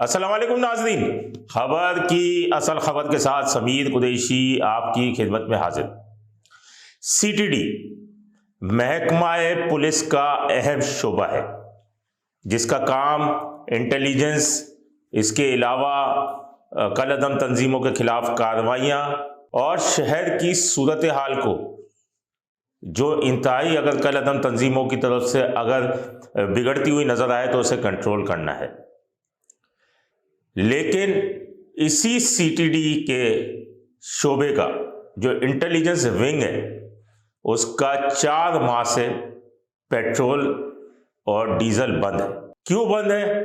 السلام علیکم ناظرین، خبر کی اصل خبر کے ساتھ سمیر قریشی آپ کی خدمت میں حاضر۔ سی ٹی ڈی محکمہ پولیس کا اہم شعبہ ہے جس کا کام انٹیلیجنس، اس کے علاوہ کالعدم تنظیموں کے خلاف کارروائیاں اور شہر کی صورتحال کو جو انتہائی اگر کالعدم تنظیموں کی طرف سے اگر بگڑتی ہوئی نظر آئے تو اسے کنٹرول کرنا ہے۔ لیکن اسی سی ٹی ڈی کے شعبے کا جو انٹیلیجنس ونگ ہے اس کا 4 ماہ سے پیٹرول اور ڈیزل بند ہے۔ کیوں بند ہے؟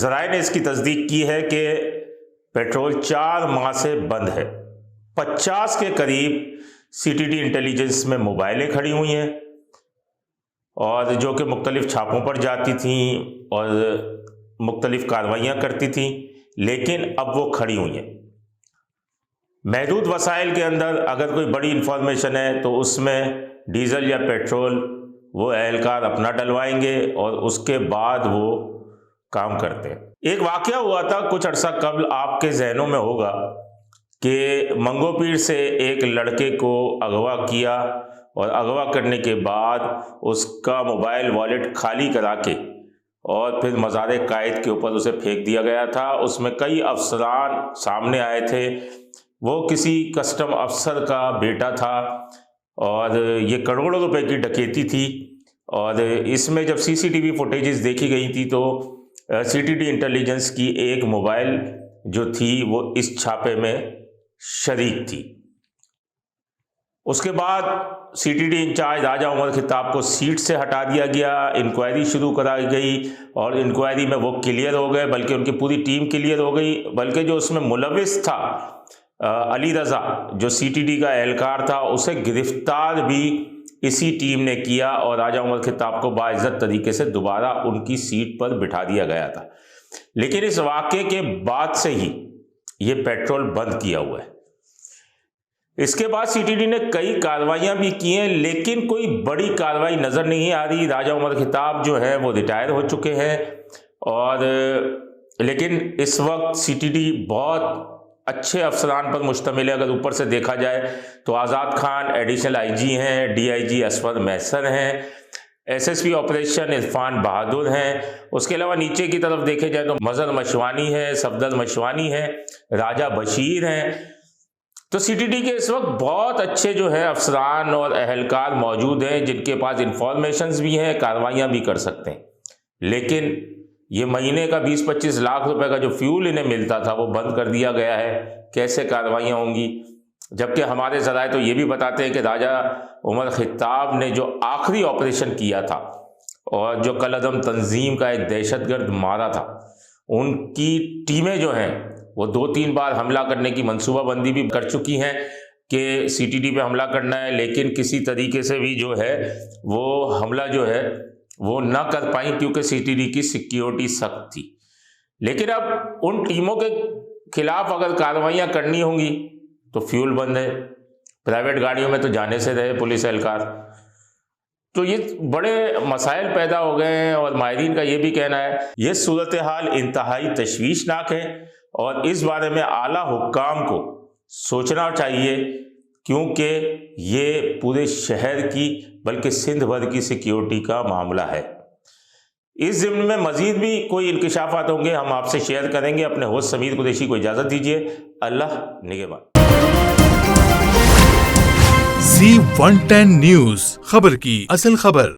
ذرائع نے اس کی تصدیق کی ہے کہ پیٹرول 4 ماہ سے بند ہے۔ 50 کے قریب سی ٹی ڈی انٹیلیجنس میں موبائلیں کھڑی ہوئی ہیں اور جو کہ مختلف چھاپوں پر جاتی تھیں اور مختلف کارروائیاں کرتی تھیں، لیکن اب وہ کھڑی ہوئی ہیں۔ محدود وسائل کے اندر اگر کوئی بڑی انفارمیشن ہے تو اس میں ڈیزل یا پیٹرول وہ اہلکار اپنا ڈلوائیں گے اور اس کے بعد وہ کام کرتے ہیں۔ ایک واقعہ ہوا تھا کچھ عرصہ قبل، آپ کے ذہنوں میں ہوگا کہ منگو پیر سے ایک لڑکے کو اغوا کیا اور اغوا کرنے کے بعد اس کا موبائل والیٹ خالی کرا کے اور پھر مزار قائد کے اوپر اسے پھینک دیا گیا تھا۔ اس میں کئی افسران سامنے آئے تھے، وہ کسی کسٹم افسر کا بیٹا تھا اور یہ کروڑوں روپے کی ڈکیتی تھی۔ اور اس میں جب سی سی ٹی وی فوٹیجز دیکھی گئی تھی تو سی ٹی ڈی انٹیلیجنس کی ایک موبائل جو تھی وہ اس چھاپے میں شریک تھی۔ اس کے بعد سی ٹی ڈی انچارج راجہ عمر خطاب کو سیٹ سے ہٹا دیا گیا، انکوائری شروع کرائی گئی اور انکوائری میں وہ کلیئر ہو گئے، بلکہ ان کی پوری ٹیم کلیئر ہو گئی، بلکہ جو اس میں ملوث تھا علی رضا جو سی ٹی ڈی کا اہلکار تھا اسے گرفتار بھی اسی ٹیم نے کیا اور راجہ عمر خطاب کو باعزت طریقے سے دوبارہ ان کی سیٹ پر بٹھا دیا گیا تھا۔ لیکن اس واقعے کے بعد سے ہی یہ پیٹرول بند کیا ہوا ہے۔ اس کے بعد سی ٹی ڈی نے کئی کارروائیاں بھی کی ہیں، لیکن کوئی بڑی کارروائی نظر نہیں آ رہی۔ راجہ عمر خطاب جو ہیں وہ ریٹائر ہو چکے ہیں اور لیکن اس وقت سی ٹی ڈی بہت اچھے افسران پر مشتمل ہے۔ اگر اوپر سے دیکھا جائے تو آزاد خان ایڈیشنل آئی جی ہیں، ڈی آئی جی اسفر محسن ہیں، S S P operation Irfan Bahadur ہیں، اس کے علاوہ نیچے کی طرف دیکھے جائے تو مظہر مشوانی ہے، صفدر مشوانی ہے، راجہ بشیر ہیں۔ تو سی ٹی ڈی کے اس وقت بہت اچھے جو ہے افسران اور اہلکار موجود ہیں جن کے پاس انفارمیشنز بھی ہیں، کارروائیاں بھی کر سکتے ہیں۔ لیکن یہ مہینے کا 20-25 لاکھ روپے کا جو فیول انہیں ملتا تھا وہ بند کر دیا گیا ہے۔ کیسے کارروائیاں ہوں گی؟ جبکہ ہمارے ذرائع تو یہ بھی بتاتے ہیں کہ راجہ عمر خطاب نے جو آخری آپریشن کیا تھا اور جو کالعدم تنظیم کا ایک دہشت گرد مارا تھا، ان کی ٹیمیں جو ہیں وہ 2-3 بار حملہ کرنے کی منصوبہ بندی بھی کر چکی ہیں کہ سی ٹی ڈی پہ حملہ کرنا ہے، لیکن کسی طریقے سے بھی جو ہے وہ حملہ جو ہے وہ نہ کر پائیں کیونکہ سی ٹی ڈی کی سیکیورٹی سخت تھی۔ لیکن اب ان ٹیموں کے خلاف اگر کارروائیاں کرنی ہوں گی تو فیول بند ہے، پرائیویٹ گاڑیوں میں تو جانے سے رہے پولیس اہلکار۔ تو یہ بڑے مسائل پیدا ہو گئے ہیں اور ماہرین کا یہ بھی کہنا ہے یہ صورتحال انتہائی تشویشناک ہے اور اس بارے میں اعلیٰ حکام کو سوچنا چاہیے کیونکہ یہ پورے شہر کی بلکہ سندھ بھر کی سیکیورٹی کا معاملہ ہے۔ اس ضمن میں مزید بھی کوئی انکشافات ہوں گے ہم آپ سے شیئر کریں گے۔ اپنے ہوسٹ سمیر قریشی کو اجازت دیجیے۔ اللہ نگہبان۔ Z110 نیوز، خبر کی اصل خبر۔